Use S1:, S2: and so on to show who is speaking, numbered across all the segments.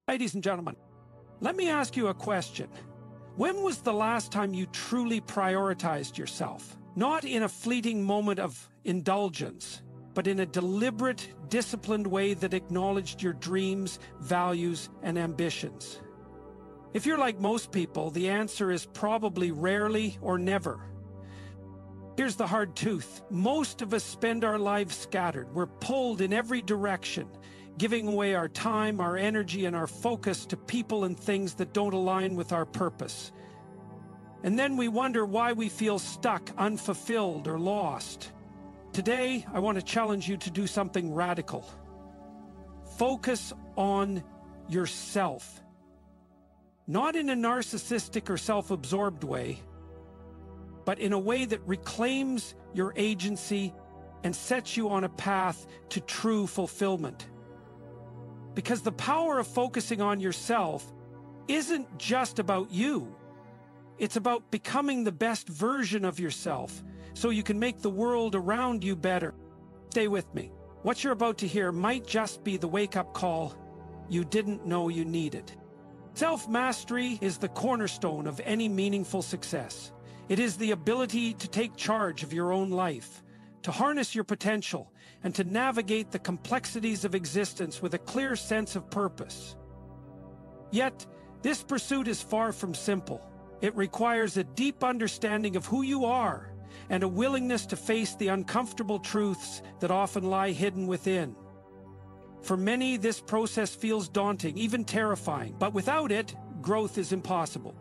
S1: Ladies and gentlemen, let me ask you a question. When was the last time you truly prioritized yourself? Not in a fleeting moment of indulgence, but in a deliberate, disciplined way that acknowledged your dreams, values, and ambitions. If you're like most people, the answer is probably rarely or never. Here's the hard truth. Most of us spend our lives scattered. We're pulled in every direction, giving away our time, our energy, and our focus to people and things that don't align with our purpose. And then we wonder why we feel stuck, unfulfilled, or lost. Today, I want to challenge you to do something radical. Focus on yourself. Not in a narcissistic or self-absorbed way, but in a way that reclaims your agency and sets you on a path to true fulfillment. Because the power of focusing on yourself isn't just about you. It's about becoming the best version of yourself so you can make the world around you better. Stay with me. What you're about to hear might just be the wake-up call you didn't know you needed. Self-mastery is the cornerstone of any meaningful success. It is the ability to take charge of your own life, to harness your potential, and to navigate the complexities of existence with a clear sense of purpose. Yet, this pursuit is far from simple. It requires a deep understanding of who you are and a willingness to face the uncomfortable truths that often lie hidden within. For many, this process feels daunting, even terrifying, but without it, growth is impossible.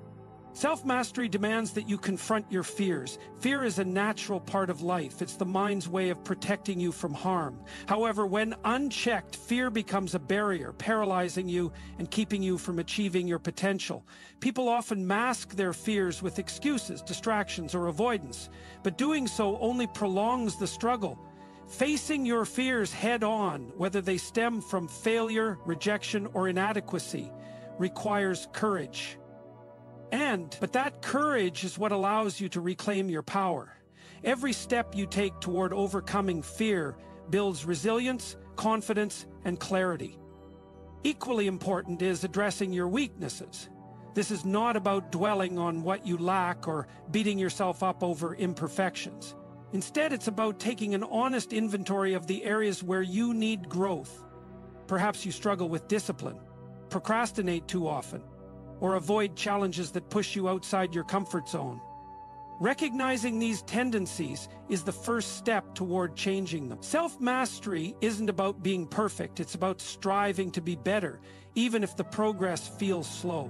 S1: Self-mastery demands that you confront your fears. Fear is a natural part of life. It's the mind's way of protecting you from harm. However, when unchecked, fear becomes a barrier, paralyzing you and keeping you from achieving your potential. People often mask their fears with excuses, distractions, or avoidance, but doing so only prolongs the struggle. Facing your fears head-on, whether they stem from failure, rejection, or inadequacy, requires courage. But that courage is what allows you to reclaim your power. Every step you take toward overcoming fear builds resilience, confidence, and clarity. Equally important is addressing your weaknesses. This is not about dwelling on what you lack or beating yourself up over imperfections. Instead, it's about taking an honest inventory of the areas where you need growth. Perhaps you struggle with discipline, procrastinate too often, or avoid challenges that push you outside your comfort zone. Recognizing these tendencies is the first step toward changing them. Self-mastery isn't about being perfect, it's about striving to be better, even if the progress feels slow.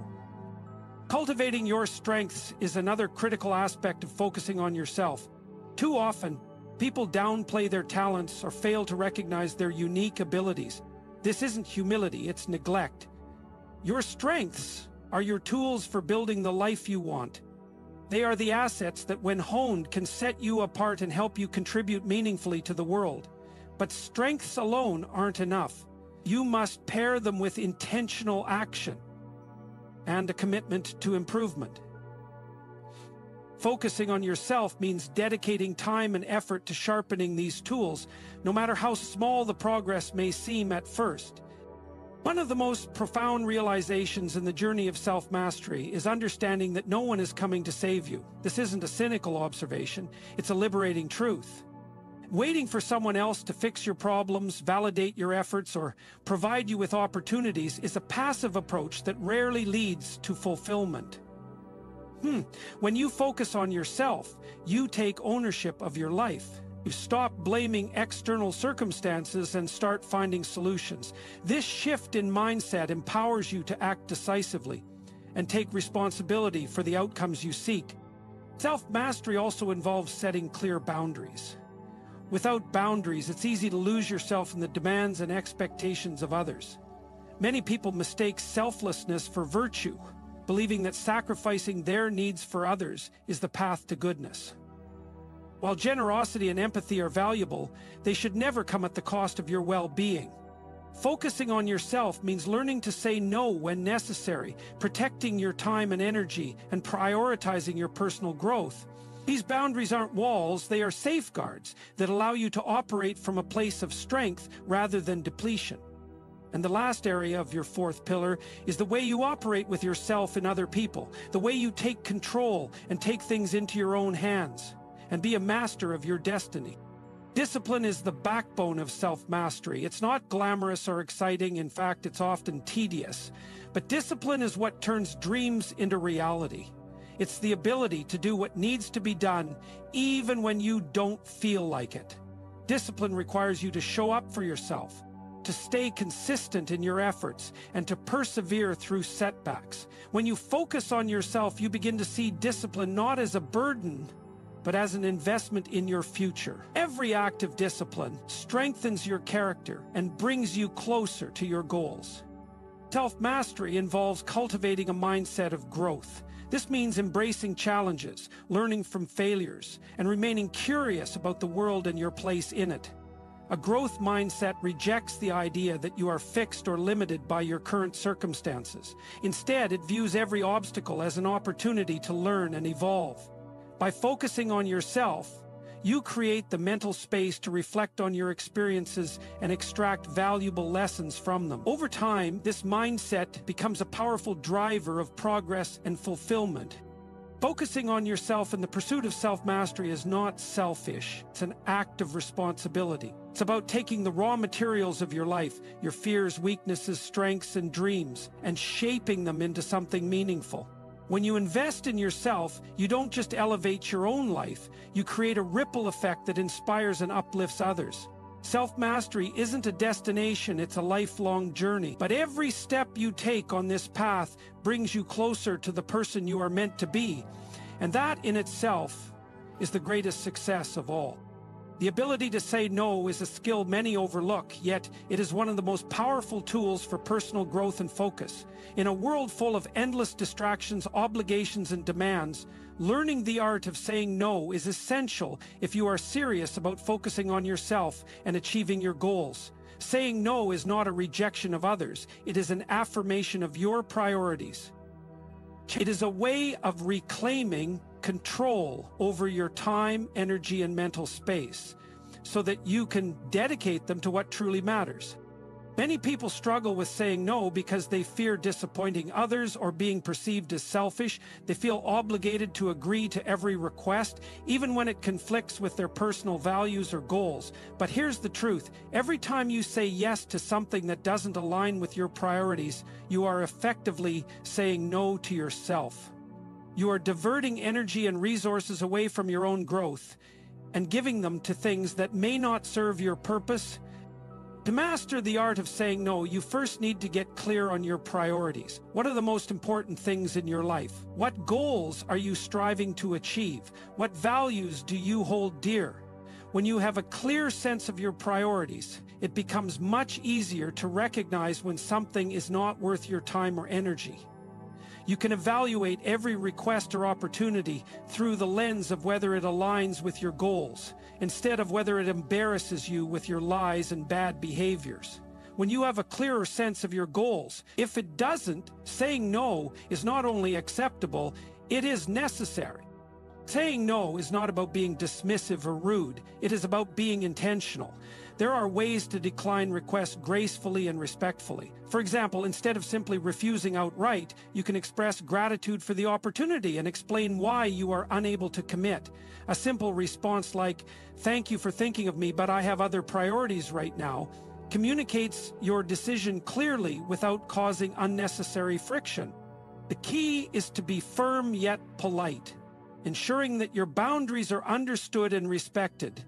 S1: Cultivating your strengths is another critical aspect of focusing on yourself. Too often, people downplay their talents or fail to recognize their unique abilities. This isn't humility, it's neglect. Your strengths are your tools for building the life you want. They are the assets that, when honed, can set you apart and help you contribute meaningfully to the world. But strengths alone aren't enough. You must pair them with intentional action and a commitment to improvement. Focusing on yourself means dedicating time and effort to sharpening these tools, no matter how small the progress may seem at first. One of the most profound realizations in the journey of self-mastery is understanding that no one is coming to save you. This isn't a cynical observation, it's a liberating truth. Waiting for someone else to fix your problems, validate your efforts, or provide you with opportunities is a passive approach that rarely leads to fulfillment. When you focus on yourself, you take ownership of your life. You stop blaming external circumstances and start finding solutions. This shift in mindset empowers you to act decisively and take responsibility for the outcomes you seek. Self-mastery also involves setting clear boundaries. Without boundaries, it's easy to lose yourself in the demands and expectations of others. Many people mistake selflessness for virtue, believing that sacrificing their needs for others is the path to goodness. While generosity and empathy are valuable, they should never come at the cost of your well-being. Focusing on yourself means learning to say no when necessary, protecting your time and energy, and prioritizing your personal growth. These boundaries aren't walls, they are safeguards that allow you to operate from a place of strength rather than depletion. And the last area of your fourth pillar is the way you operate with yourself and other people, the way you take control and take things into your own hands, and be a master of your destiny. Discipline is the backbone of self-mastery. It's not glamorous or exciting. In fact, it's often tedious. But discipline is what turns dreams into reality. It's the ability to do what needs to be done, even when you don't feel like it. Discipline requires you to show up for yourself, to stay consistent in your efforts, and to persevere through setbacks. When you focus on yourself, you begin to see discipline not as a burden, but as an investment in your future. Every act of discipline strengthens your character and brings you closer to your goals. Self-mastery involves cultivating a mindset of growth. This means embracing challenges, learning from failures, and remaining curious about the world and your place in it. A growth mindset rejects the idea that you are fixed or limited by your current circumstances. Instead, it views every obstacle as an opportunity to learn and evolve. By focusing on yourself, you create the mental space to reflect on your experiences and extract valuable lessons from them. Over time, this mindset becomes a powerful driver of progress and fulfillment. Focusing on yourself in the pursuit of self-mastery is not selfish. It's an act of responsibility. It's about taking the raw materials of your life, your fears, weaknesses, strengths, and dreams, and shaping them into something meaningful. When you invest in yourself, you don't just elevate your own life, you create a ripple effect that inspires and uplifts others. Self-mastery isn't a destination, it's a lifelong journey. But every step you take on this path brings you closer to the person you are meant to be. And that in itself is the greatest success of all. The ability to say no is a skill many overlook, yet it is one of the most powerful tools for personal growth and focus. In a world full of endless distractions, obligations, and demands, learning the art of saying no is essential if you are serious about focusing on yourself and achieving your goals. Saying no is not a rejection of others, it is an affirmation of your priorities. It is a way of reclaiming control over your time, energy, and mental space so that you can dedicate them to what truly matters. Many people struggle with saying no because they fear disappointing others or being perceived as selfish. They feel obligated to agree to every request, even when it conflicts with their personal values or goals. But here's the truth. Every time you say yes to something that doesn't align with your priorities, you are effectively saying no to yourself. You are diverting energy and resources away from your own growth and giving them to things that may not serve your purpose. To master the art of saying no, you first need to get clear on your priorities. What are the most important things in your life? What goals are you striving to achieve? What values do you hold dear? When you have a clear sense of your priorities, it becomes much easier to recognize when something is not worth your time or energy. You can evaluate every request or opportunity through the lens of whether it aligns with your goals, instead of whether it embarrasses you with your lies and bad behaviors. When you have a clearer sense of your goals, if it doesn't, saying no is not only acceptable, it is necessary. Saying no is not about being dismissive or rude. It is about being intentional. There are ways to decline requests gracefully and respectfully. For example, instead of simply refusing outright, you can express gratitude for the opportunity and explain why you are unable to commit. A simple response like, "Thank you for thinking of me, but I have other priorities right now," communicates your decision clearly without causing unnecessary friction. The key is to be firm yet polite, ensuring that your boundaries are understood and respected.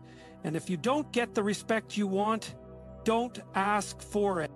S1: And if you don't get the respect you want, don't ask for it.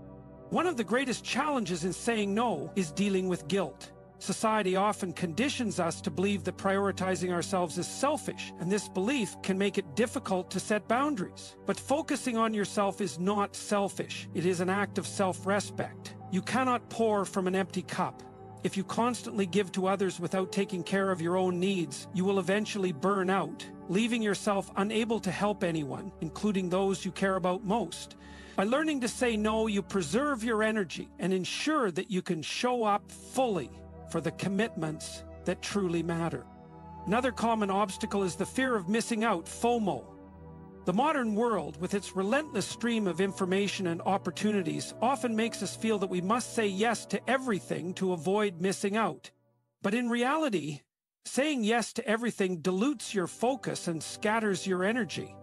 S1: One of the greatest challenges in saying no is dealing with guilt. Society often conditions us to believe that prioritizing ourselves is selfish, and this belief can make it difficult to set boundaries. But focusing on yourself is not selfish. It is an act of self-respect. You cannot pour from an empty cup. If you constantly give to others without taking care of your own needs, you will eventually burn out, leaving yourself unable to help anyone, including those you care about most. By learning to say no, you preserve your energy and ensure that you can show up fully for the commitments that truly matter. Another common obstacle is the fear of missing out, FOMO. The modern world, with its relentless stream of information and opportunities, often makes us feel that we must say yes to everything to avoid missing out. But in reality, saying yes to everything dilutes your focus and scatters your energy.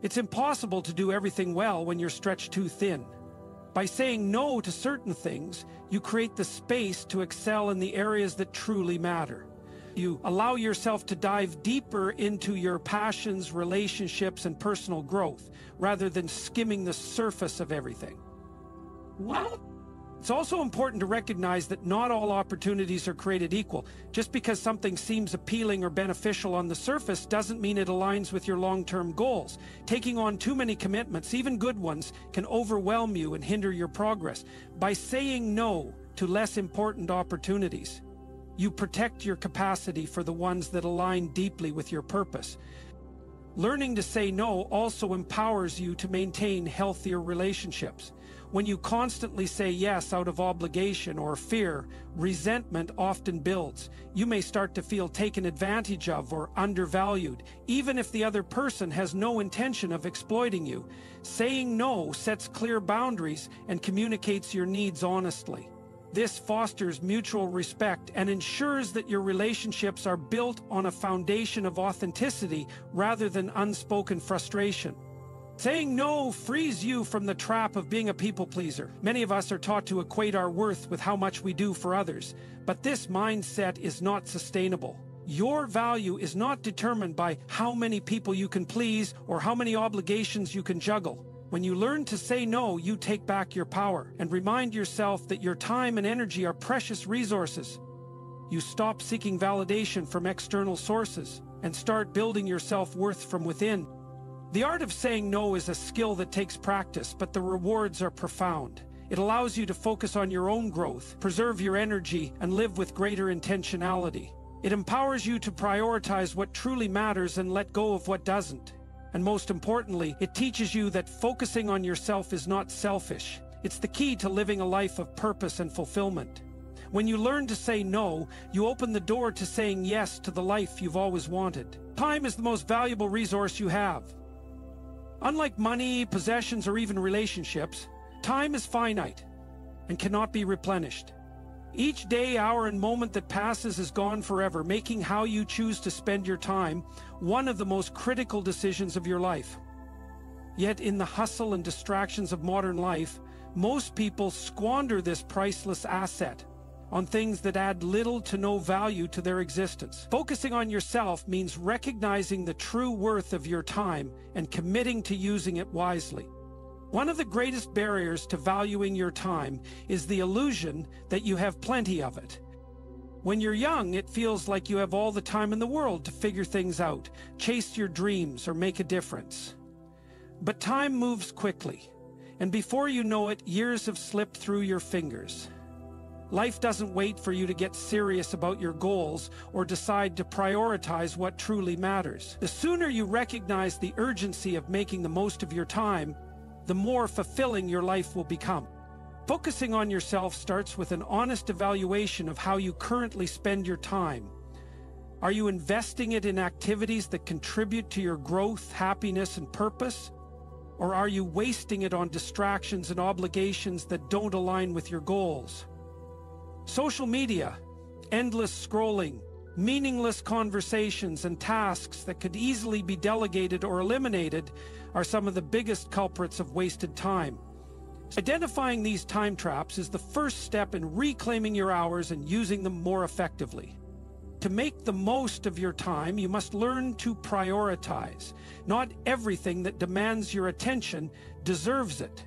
S1: It's impossible to do everything well when you're stretched too thin. By saying no to certain things, you create the space to excel in the areas that truly matter. You allow yourself to dive deeper into your passions, relationships, and personal growth, rather than skimming the surface of everything. It's also important to recognize that not all opportunities are created equal. Just because something seems appealing or beneficial on the surface doesn't mean it aligns with your long-term goals. Taking on too many commitments, even good ones, can overwhelm you and hinder your progress. By saying no to less important opportunities, you protect your capacity for the ones that align deeply with your purpose. Learning to say no also empowers you to maintain healthier relationships. When you constantly say yes out of obligation or fear, resentment often builds. You may start to feel taken advantage of or undervalued, even if the other person has no intention of exploiting you. Saying no sets clear boundaries and communicates your needs honestly. This fosters mutual respect and ensures that your relationships are built on a foundation of authenticity rather than unspoken frustration. Saying no frees you from the trap of being a people pleaser. Many of us are taught to equate our worth with how much we do for others, but this mindset is not sustainable. Your value is not determined by how many people you can please or how many obligations you can juggle. When you learn to say no, you take back your power and remind yourself that your time and energy are precious resources. You stop seeking validation from external sources and start building your self-worth from within. The art of saying no is a skill that takes practice, but the rewards are profound. It allows you to focus on your own growth, preserve your energy, and live with greater intentionality. It empowers you to prioritize what truly matters and let go of what doesn't. And most importantly, it teaches you that focusing on yourself is not selfish. It's the key to living a life of purpose and fulfillment. When you learn to say no, you open the door to saying yes to the life you've always wanted. Time is the most valuable resource you have. Unlike money, possessions, or even relationships, time is finite and cannot be replenished. Each day, hour, and moment that passes is gone forever, making how you choose to spend your time one of the most critical decisions of your life. Yet in the hustle and distractions of modern life, most people squander this priceless asset on things that add little to no value to their existence. Focusing on yourself means recognizing the true worth of your time and committing to using it wisely. One of the greatest barriers to valuing your time is the illusion that you have plenty of it. When you're young, it feels like you have all the time in the world to figure things out, chase your dreams, or make a difference. But time moves quickly, and before you know it, years have slipped through your fingers. Life doesn't wait for you to get serious about your goals or decide to prioritize what truly matters. The sooner you recognize the urgency of making the most of your time, the more fulfilling your life will become. Focusing on yourself starts with an honest evaluation of how you currently spend your time. Are you investing it in activities that contribute to your growth, happiness, and purpose? Or are you wasting it on distractions and obligations that don't align with your goals? Social media, endless scrolling, meaningless conversations, and tasks that could easily be delegated or eliminated are some of the biggest culprits of wasted time. Identifying these time traps is the first step in reclaiming your hours and using them more effectively. To make the most of your time, you must learn to prioritize. Not everything that demands your attention deserves it.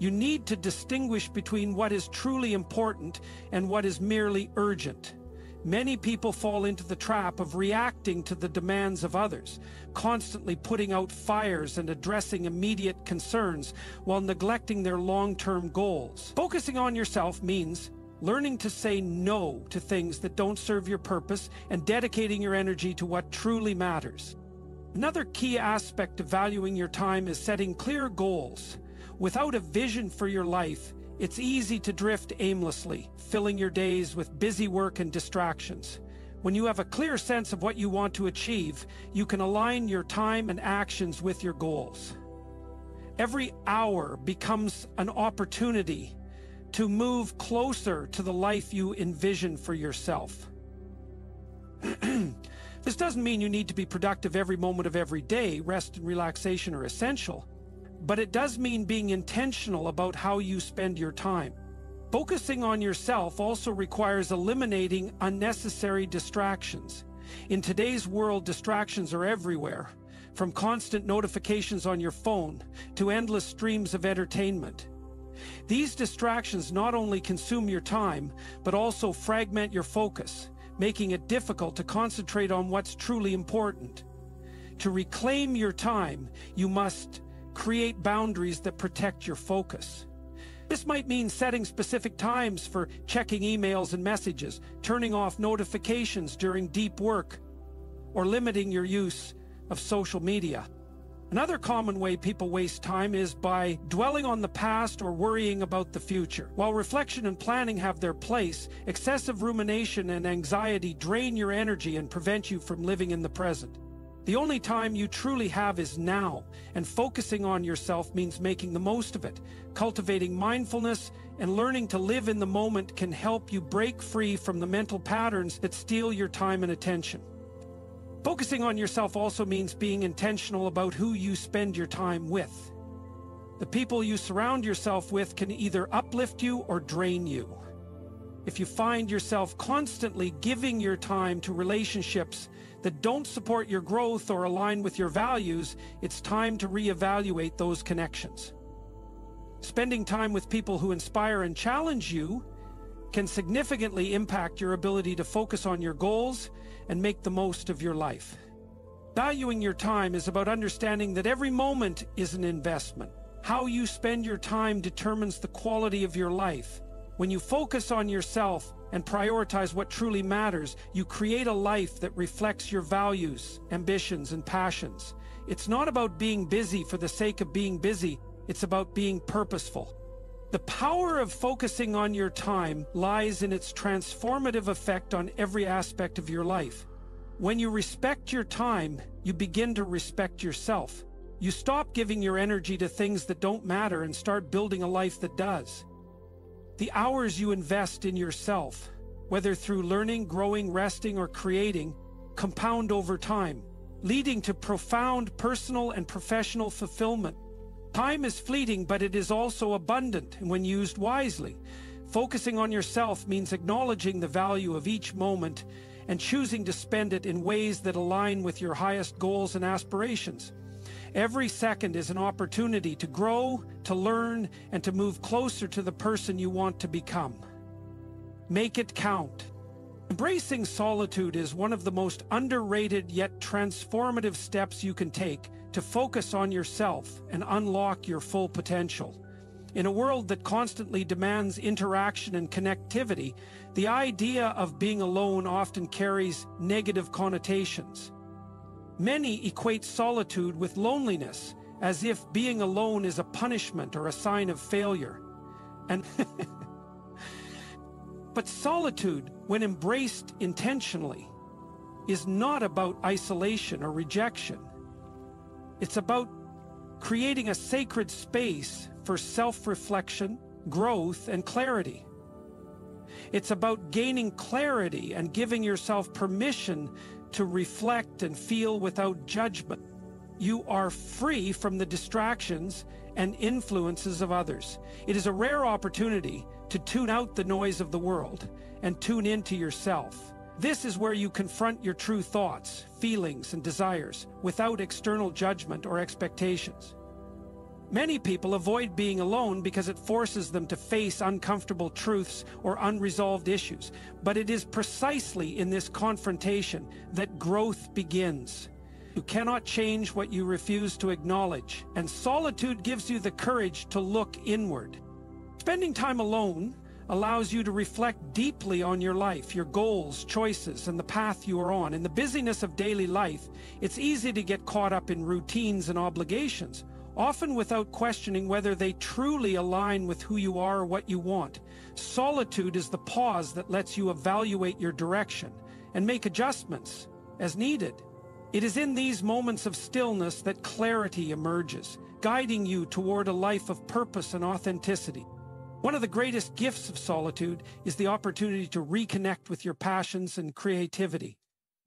S1: You need to distinguish between what is truly important and what is merely urgent. Many people fall into the trap of reacting to the demands of others, constantly putting out fires and addressing immediate concerns while neglecting their long-term goals. Focusing on yourself means learning to say no to things that don't serve your purpose and dedicating your energy to what truly matters. Another key aspect of valuing your time is setting clear goals. Without a vision for your life, it's easy to drift aimlessly, filling your days with busy work and distractions. When you have a clear sense of what you want to achieve, you can align your time and actions with your goals. Every hour becomes an opportunity to move closer to the life you envision for yourself. This doesn't mean you need to be productive every moment of every day. Rest and relaxation are essential. But it does mean being intentional about how you spend your time. Focusing on yourself also requires eliminating unnecessary distractions. In today's world, distractions are everywhere, from constant notifications on your phone to endless streams of entertainment. These distractions not only consume your time, but also fragment your focus, making it difficult to concentrate on what's truly important. To reclaim your time, you must create boundaries that protect your focus. This might mean setting specific times for checking emails and messages, turning off notifications during deep work, or limiting your use of social media. Another common way people waste time is by dwelling on the past or worrying about the future. While reflection and planning have their place, excessive rumination and anxiety drain your energy and prevent you from living in the present. The only time you truly have is now, and focusing on yourself means making the most of it. Cultivating mindfulness and learning to live in the moment can help you break free from the mental patterns that steal your time and attention. Focusing on yourself also means being intentional about who you spend your time with. The people you surround yourself with can either uplift you or drain you. If you find yourself constantly giving your time to relationships that don't support your growth or align with your values, it's time to reevaluate those connections. Spending time with people who inspire and challenge you can significantly impact your ability to focus on your goals and make the most of your life. Valuing your time is about understanding that every moment is an investment. How you spend your time determines the quality of your life. When you focus on yourself and prioritize what truly matters, you create a life that reflects your values, ambitions, and passions. It's not about being busy for the sake of being busy. It's about being purposeful. The power of focusing on your time lies in its transformative effect on every aspect of your life. When you respect your time, you begin to respect yourself. You stop giving your energy to things that don't matter and start building a life that does. The hours you invest in yourself, whether through learning, growing, resting, or creating, compound over time, leading to profound personal and professional fulfillment. Time is fleeting, but it is also abundant when used wisely. Focusing on yourself means acknowledging the value of each moment and choosing to spend it in ways that align with your highest goals and aspirations. Every second is an opportunity to grow, to learn, and to move closer to the person you want to become. Make it count. Embracing solitude is one of the most underrated yet transformative steps you can take to focus on yourself and unlock your full potential. In a world that constantly demands interaction and connectivity, the idea of being alone often carries negative connotations. Many equate solitude with loneliness, as if being alone is a punishment or a sign of failure. But solitude, when embraced intentionally, is not about isolation or rejection. It's about creating a sacred space for self-reflection, growth, and clarity. It's about gaining clarity and giving yourself permission to reflect and feel without judgment. You are free from the distractions and influences of others. It is a rare opportunity to tune out the noise of the world and tune into yourself. This is where you confront your true thoughts, feelings, and desires without external judgment or expectations. Many people avoid being alone because it forces them to face uncomfortable truths or unresolved issues. But it is precisely in this confrontation that growth begins. You cannot change what you refuse to acknowledge, and solitude gives you the courage to look inward. Spending time alone allows you to reflect deeply on your life, your goals, choices, and the path you are on. In the busyness of daily life, it's easy to get caught up in routines and obligations, often without questioning whether they truly align with who you are or what you want. Solitude is the pause that lets you evaluate your direction and make adjustments as needed. It is in these moments of stillness that clarity emerges, guiding you toward a life of purpose and authenticity. One of the greatest gifts of solitude is the opportunity to reconnect with your passions and creativity.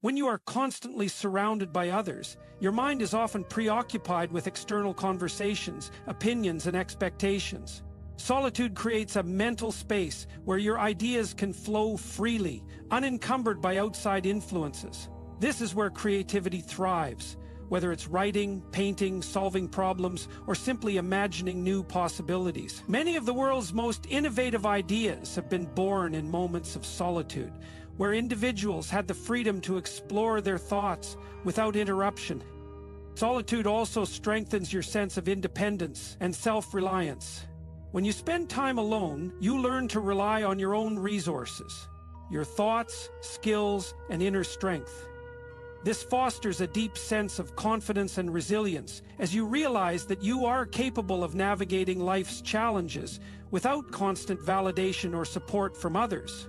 S1: When you are constantly surrounded by others, your mind is often preoccupied with external conversations, opinions, and expectations. Solitude creates a mental space where your ideas can flow freely, unencumbered by outside influences. This is where creativity thrives, whether it's writing, painting, solving problems, or simply imagining new possibilities. Many of the world's most innovative ideas have been born in moments of solitude, where individuals had the freedom to explore their thoughts without interruption. Solitude also strengthens your sense of independence and self-reliance. When you spend time alone, you learn to rely on your own resources, your thoughts, skills, and inner strength. This fosters a deep sense of confidence and resilience as you realize that you are capable of navigating life's challenges without constant validation or support from others.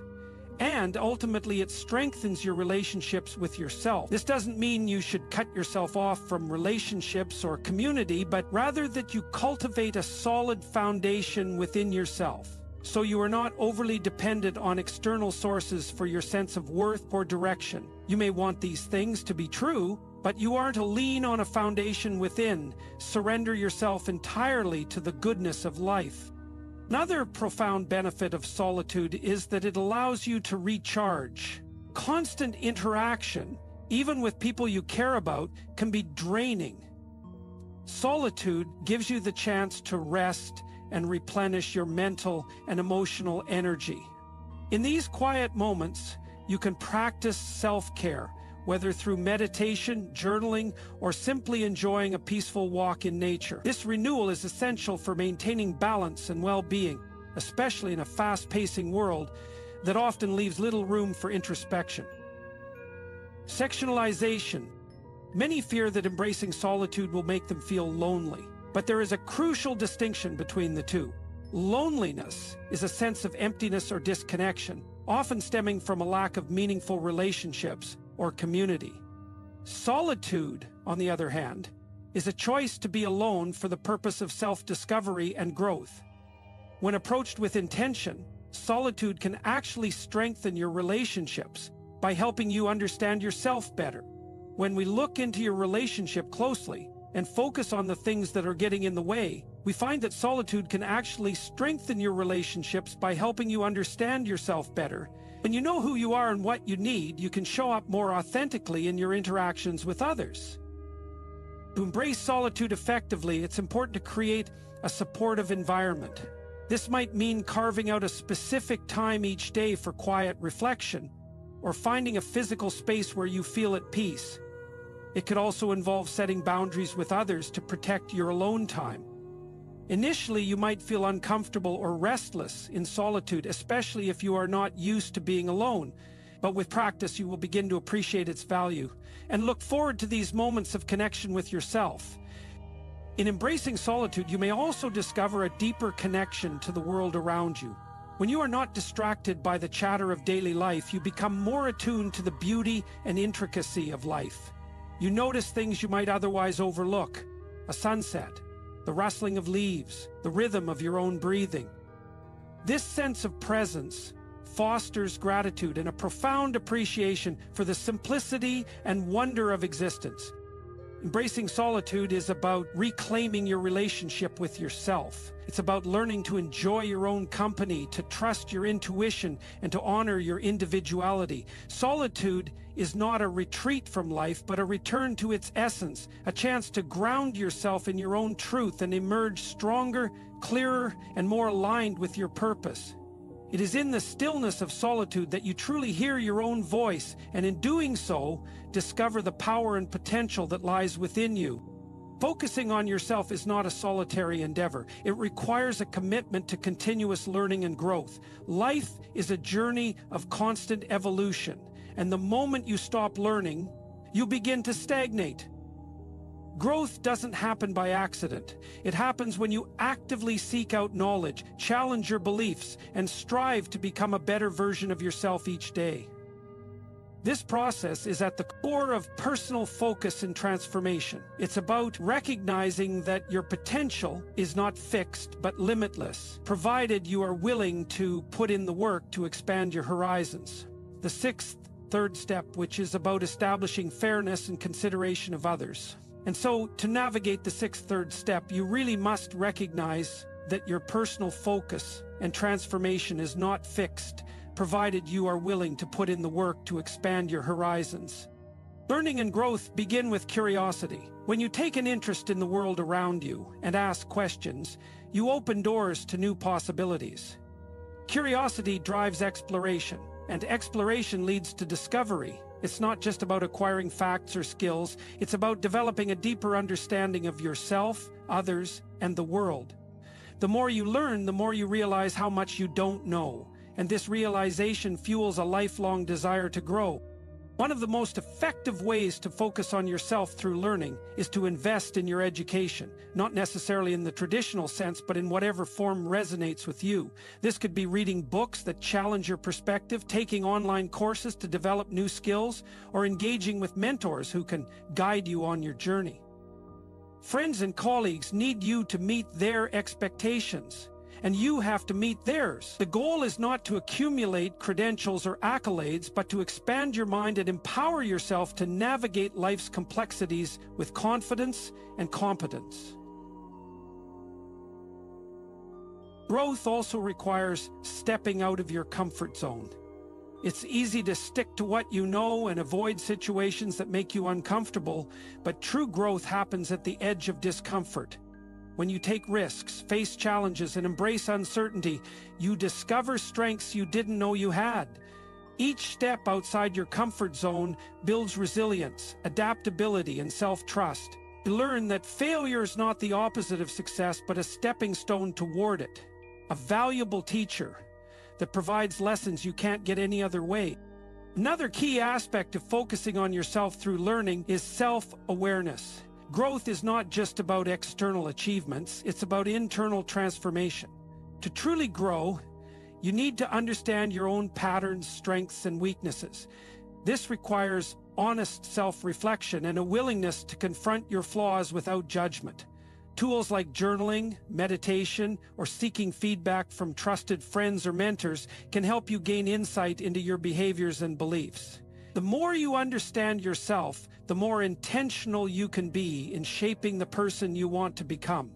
S1: And ultimately, it strengthens your relationships with yourself. This doesn't mean you should cut yourself off from relationships or community, but rather that you cultivate a solid foundation within yourself, so you are not overly dependent on external sources for your sense of worth or direction. You may want these things to be true, but you are to lean on a foundation within, surrender yourself entirely to the goodness of life. Another profound benefit of solitude is that it allows you to recharge. Constant interaction, even with people you care about, can be draining. Solitude gives you the chance to rest and replenish your mental and emotional energy. In these quiet moments, you can practice self-care, whether through meditation, journaling, or simply enjoying a peaceful walk in nature. This renewal is essential for maintaining balance and well-being, especially in a fast-pacing world that often leaves little room for introspection. Sectionalization. Many fear that embracing solitude will make them feel lonely, but there is a crucial distinction between the two. Loneliness is a sense of emptiness or disconnection, often stemming from a lack of meaningful relationships or community. Solitude, on the other hand, is a choice to be alone for the purpose of self-discovery and growth. When approached with intention, solitude can actually strengthen your relationships by helping you understand yourself better. When we look into your relationship closely and focus on the things that are getting in the way, we find that solitude can actually strengthen your relationships by helping you understand yourself better. When you know who you are and what you need, you can show up more authentically in your interactions with others. To embrace solitude effectively, it's important to create a supportive environment. This might mean carving out a specific time each day for quiet reflection, or finding a physical space where you feel at peace. It could also involve setting boundaries with others to protect your alone time. Initially, you might feel uncomfortable or restless in solitude, especially if you are not used to being alone. But with practice, you will begin to appreciate its value and look forward to these moments of connection with yourself. In embracing solitude, you may also discover a deeper connection to the world around you. When you are not distracted by the chatter of daily life, you become more attuned to the beauty and intricacy of life. You notice things you might otherwise overlook: a sunset, the rustling of leaves, the rhythm of your own breathing. This sense of presence fosters gratitude and a profound appreciation for the simplicity and wonder of existence. Embracing solitude is about reclaiming your relationship with yourself. It's about learning to enjoy your own company, to trust your intuition, and to honor your individuality. Solitude is not a retreat from life, but a return to its essence, a chance to ground yourself in your own truth and emerge stronger, clearer, and more aligned with your purpose. It is in the stillness of solitude that you truly hear your own voice, and in doing so, discover the power and potential that lies within you. Focusing on yourself is not a solitary endeavor. It requires a commitment to continuous learning and growth. Life is a journey of constant evolution, and the moment you stop learning, you begin to stagnate. Growth doesn't happen by accident. It happens when you actively seek out knowledge, challenge your beliefs, and strive to become a better version of yourself each day. This process is at the core of personal focus and transformation. It's about recognizing that your potential is not fixed but limitless, provided you are willing to put in the work to expand your horizons. The sixth, third step, which is about establishing fairness and consideration of others. And so, to navigate the sixth, third step, you really must recognize that your personal focus and transformation is not fixed, provided you are willing to put in the work to expand your horizons. Learning and growth begin with curiosity. When you take an interest in the world around you and ask questions, you open doors to new possibilities. Curiosity drives exploration, and exploration leads to discovery. It's not just about acquiring facts or skills, it's about developing a deeper understanding of yourself, others, and the world. The more you learn, the more you realize how much you don't know, and this realization fuels a lifelong desire to grow. One of the most effective ways to focus on yourself through learning is to invest in your education, not necessarily in the traditional sense, but in whatever form resonates with you. This could be reading books that challenge your perspective, taking online courses to develop new skills, or engaging with mentors who can guide you on your journey. Friends and colleagues need you to meet their expectations, and you have to meet theirs. The goal is not to accumulate credentials or accolades, but to expand your mind and empower yourself to navigate life's complexities with confidence and competence. Growth also requires stepping out of your comfort zone. It's easy to stick to what you know and avoid situations that make you uncomfortable, but true growth happens at the edge of discomfort. When you take risks, face challenges, and embrace uncertainty, you discover strengths you didn't know you had. Each step outside your comfort zone builds resilience, adaptability, and self-trust. You learn that failure is not the opposite of success, but a stepping stone toward it. A valuable teacher that provides lessons you can't get any other way. Another key aspect of focusing on yourself through learning is self-awareness. Growth is not just about external achievements, it's about internal transformation. To truly grow, you need to understand your own patterns, strengths, and weaknesses. This requires honest self-reflection and a willingness to confront your flaws without judgment. Tools like journaling, meditation, or seeking feedback from trusted friends or mentors can help you gain insight into your behaviors and beliefs. The more you understand yourself, the more intentional you can be in shaping the person you want to become.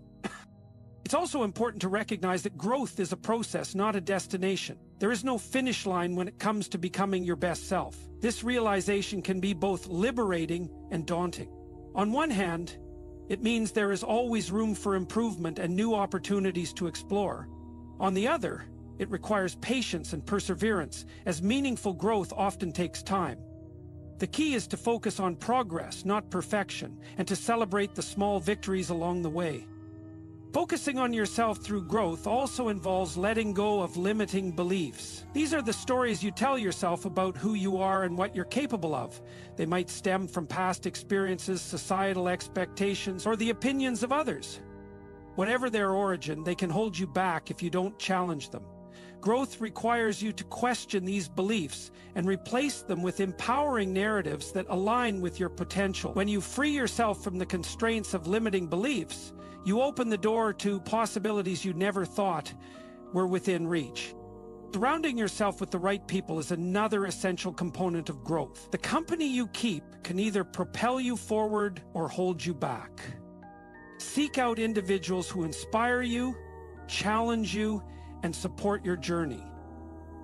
S1: It's also important to recognize that growth is a process, not a destination. There is no finish line when it comes to becoming your best self. This realization can be both liberating and daunting. On one hand, it means there is always room for improvement and new opportunities to explore. On the other, it requires patience and perseverance, as meaningful growth often takes time. The key is to focus on progress, not perfection, and to celebrate the small victories along the way. Focusing on yourself through growth also involves letting go of limiting beliefs. These are the stories you tell yourself about who you are and what you're capable of. They might stem from past experiences, societal expectations, or the opinions of others. Whatever their origin, they can hold you back if you don't challenge them. Growth requires you to question these beliefs and replace them with empowering narratives that align with your potential. When you free yourself from the constraints of limiting beliefs, you open the door to possibilities you never thought were within reach. Surrounding yourself with the right people is another essential component of growth. The company you keep can either propel you forward or hold you back. Seek out individuals who inspire you, challenge you, and support your journey.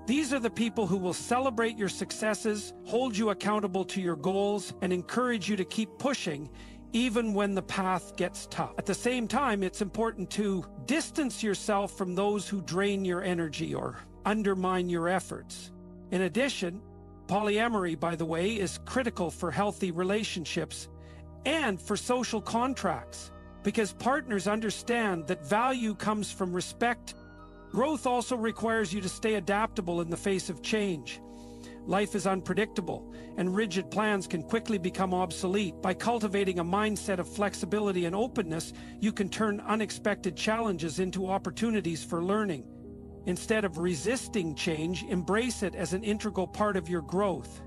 S1: These are the people who will celebrate your successes, hold you accountable to your goals, and encourage you to keep pushing even when the path gets tough. At the same time, it's important to distance yourself from those who drain your energy or undermine your efforts. In addition, polyamory, by the way, is critical for healthy relationships and for social contracts, because partners understand that value comes from respect. Growth also requires you to stay adaptable in the face of change. Life is unpredictable, and rigid plans can quickly become obsolete. By cultivating a mindset of flexibility and openness, you can turn unexpected challenges into opportunities for learning. Instead of resisting change, embrace it as an integral part of your growth.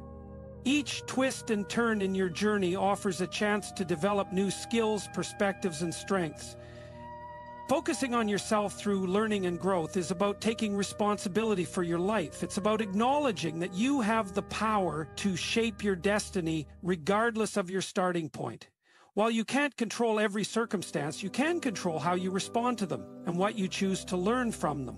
S1: Each twist and turn in your journey offers a chance to develop new skills, perspectives, and strengths. Focusing on yourself through learning and growth is about taking responsibility for your life. It's about acknowledging that you have the power to shape your destiny regardless of your starting point. While you can't control every circumstance, you can control how you respond to them and what you choose to learn from them.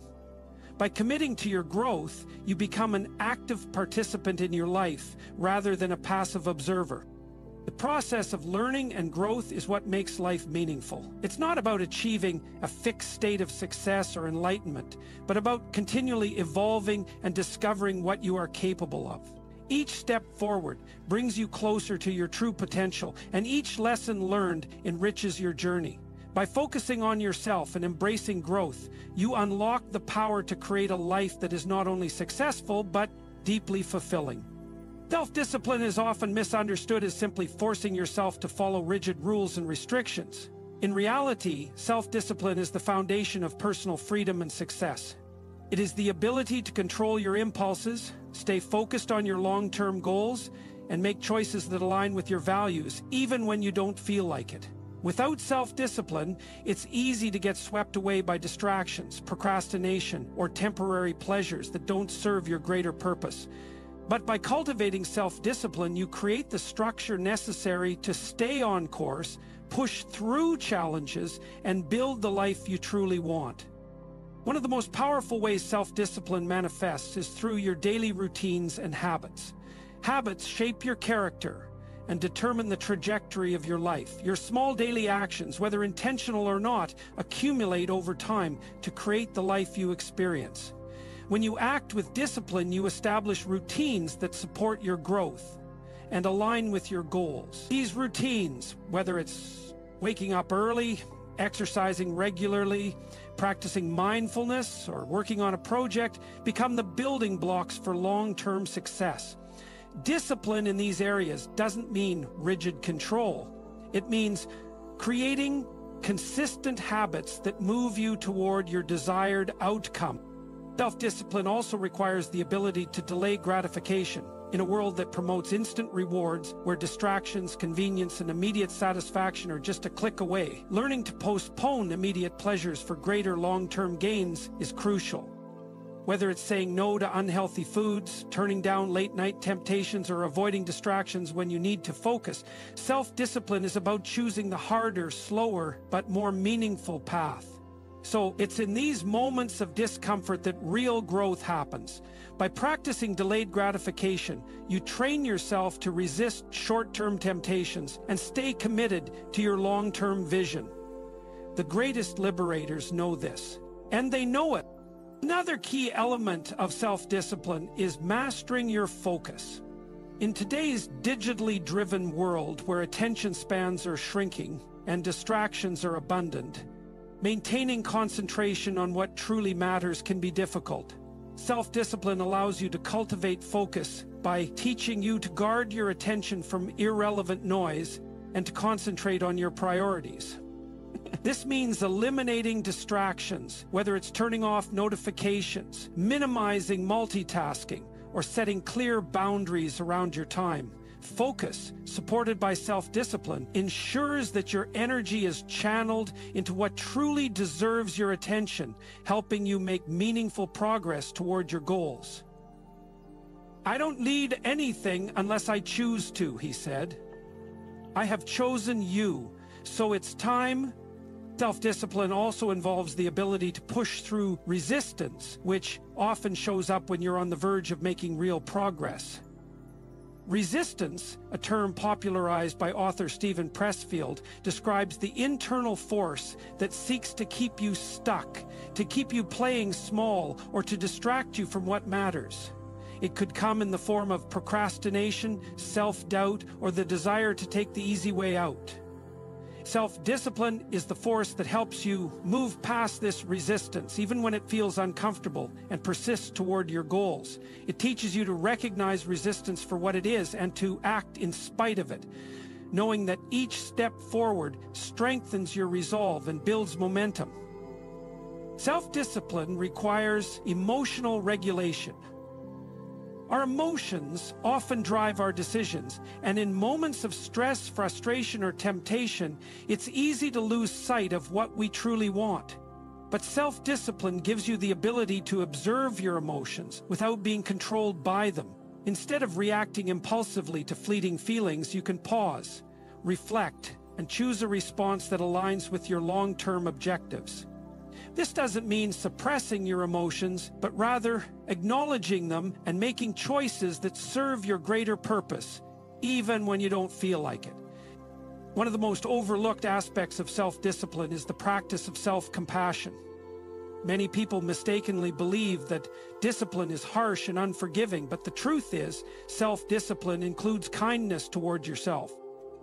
S1: By committing to your growth, you become an active participant in your life rather than a passive observer. The process of learning and growth is what makes life meaningful. It's not about achieving a fixed state of success or enlightenment, but about continually evolving and discovering what you are capable of. Each step forward brings you closer to your true potential, and each lesson learned enriches your journey. By focusing on yourself and embracing growth, you unlock the power to create a life that is not only successful, but deeply fulfilling. Self-discipline is often misunderstood as simply forcing yourself to follow rigid rules and restrictions. In reality, self-discipline is the foundation of personal freedom and success. It is the ability to control your impulses, stay focused on your long-term goals, and make choices that align with your values, even when you don't feel like it. Without self-discipline, it's easy to get swept away by distractions, procrastination, or temporary pleasures that don't serve your greater purpose. But by cultivating self-discipline, you create the structure necessary to stay on course, push through challenges, and build the life you truly want. One of the most powerful ways self-discipline manifests is through your daily routines and habits. Habits shape your character and determine the trajectory of your life. Your small daily actions, whether intentional or not, accumulate over time to create the life you experience. When you act with discipline, you establish routines that support your growth and align with your goals. These routines, whether it's waking up early, exercising regularly, practicing mindfulness, or working on a project, become the building blocks for long-term success. Discipline in these areas doesn't mean rigid control. It means creating consistent habits that move you toward your desired outcome. Self-discipline also requires the ability to delay gratification. In a world that promotes instant rewards, where distractions, convenience, and immediate satisfaction are just a click away, learning to postpone immediate pleasures for greater long-term gains is crucial. Whether it's saying no to unhealthy foods, turning down late-night temptations, or avoiding distractions when you need to focus, self-discipline is about choosing the harder, slower, but more meaningful path. So it's in these moments of discomfort that real growth happens. By practicing delayed gratification, you train yourself to resist short-term temptations and stay committed to your long-term vision. The greatest liberators know this, and they know it. Another key element of self-discipline is mastering your focus. In today's digitally driven world, where attention spans are shrinking and distractions are abundant, maintaining concentration on what truly matters can be difficult. Self-discipline allows you to cultivate focus by teaching you to guard your attention from irrelevant noise and to concentrate on your priorities. This means eliminating distractions, whether it's turning off notifications, minimizing multitasking, or setting clear boundaries around your time. Focus, supported by self-discipline, ensures that your energy is channeled into what truly deserves your attention, helping you make meaningful progress toward your goals. "I don't need anything unless I choose to," he said. "I have chosen you, so it's time." Self-discipline also involves the ability to push through resistance, which often shows up when you're on the verge of making real progress. Resistance, a term popularized by author Steven Pressfield, describes the internal force that seeks to keep you stuck, to keep you playing small, or to distract you from what matters. It could come in the form of procrastination, self-doubt, or the desire to take the easy way out. Self-discipline is the force that helps you move past this resistance, even when it feels uncomfortable, and persist toward your goals. It teaches you to recognize resistance for what it is and to act in spite of it, knowing that each step forward strengthens your resolve and builds momentum. Self-discipline requires emotional regulation. Our emotions often drive our decisions, and in moments of stress, frustration, or temptation, it's easy to lose sight of what we truly want. But self-discipline gives you the ability to observe your emotions without being controlled by them. Instead of reacting impulsively to fleeting feelings, you can pause, reflect, and choose a response that aligns with your long-term objectives. This doesn't mean suppressing your emotions, but rather acknowledging them and making choices that serve your greater purpose, even when you don't feel like it. One of the most overlooked aspects of self-discipline is the practice of self-compassion. Many people mistakenly believe that discipline is harsh and unforgiving, but the truth is, self-discipline includes kindness toward yourself.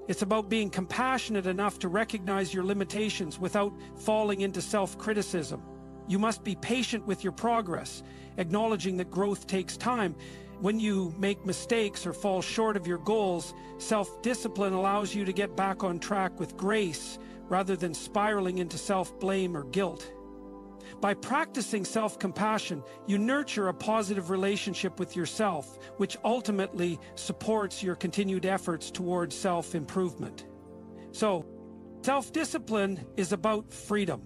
S1: It's about being compassionate enough to recognize your limitations without falling into self-criticism. You must be patient with your progress, acknowledging that growth takes time. When you make mistakes or fall short of your goals, self-discipline allows you to get back on track with grace rather than spiraling into self-blame or guilt. By practicing self-compassion, you nurture a positive relationship with yourself, which ultimately supports your continued efforts towards self-improvement. So, self-discipline is about freedom.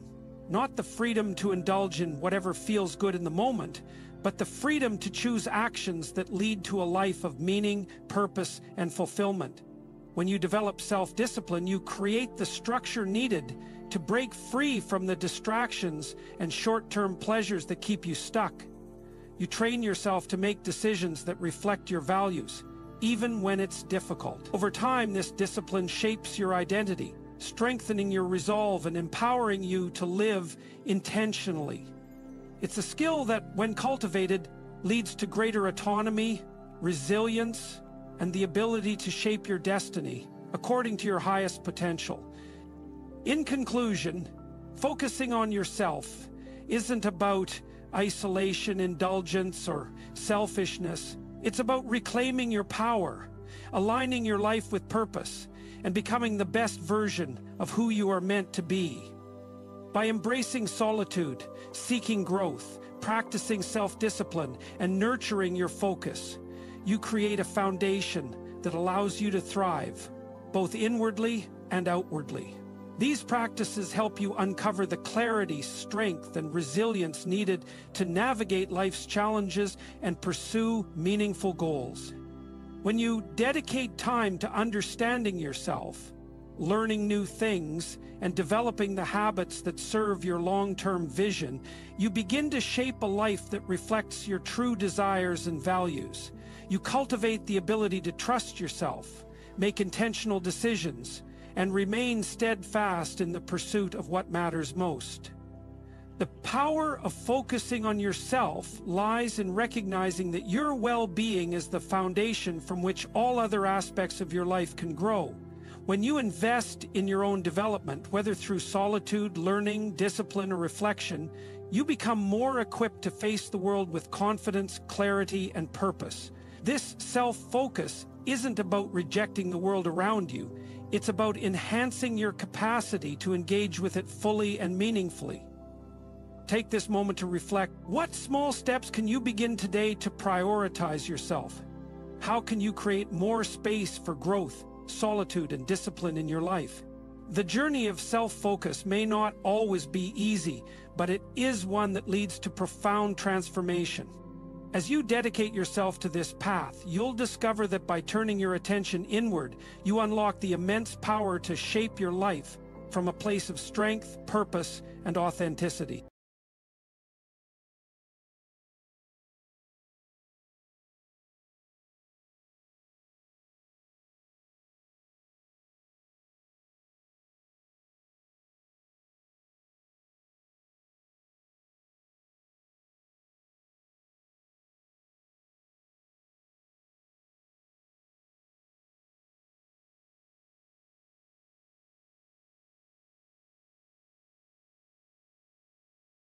S1: Not the freedom to indulge in whatever feels good in the moment, but the freedom to choose actions that lead to a life of meaning, purpose, and fulfillment. When you develop self-discipline, you create the structure needed to break free from the distractions and short-term pleasures that keep you stuck. You train yourself to make decisions that reflect your values, even when it's difficult. Over time, this discipline shapes your identity, strengthening your resolve and empowering you to live intentionally. It's a skill that, when cultivated, leads to greater autonomy, resilience, and the ability to shape your destiny according to your highest potential. In conclusion, focusing on yourself isn't about isolation, indulgence, or selfishness. It's about reclaiming your power, aligning your life with purpose, and becoming the best version of who you are meant to be. By embracing solitude, seeking growth, practicing self-discipline, and nurturing your focus, you create a foundation that allows you to thrive, both inwardly and outwardly. These practices help you uncover the clarity, strength, and resilience needed to navigate life's challenges and pursue meaningful goals. When you dedicate time to understanding yourself, learning new things, and developing the habits that serve your long-term vision, you begin to shape a life that reflects your true desires and values. You cultivate the ability to trust yourself, make intentional decisions, and remain steadfast in the pursuit of what matters most. The power of focusing on yourself lies in recognizing that your well-being is the foundation from which all other aspects of your life can grow. When you invest in your own development, whether through solitude, learning, discipline, or reflection, you become more equipped to face the world with confidence, clarity, and purpose. This self-focus isn't about rejecting the world around you. It's about enhancing your capacity to engage with it fully and meaningfully. Take this moment to reflect. What small steps can you begin today to prioritize yourself? How can you create more space for growth, solitude, and discipline in your life? The journey of self-focus may not always be easy, but it is one that leads to profound transformation. As you dedicate yourself to this path, you'll discover that by turning your attention inward, you unlock the immense power to shape your life from a place of strength, purpose, and authenticity.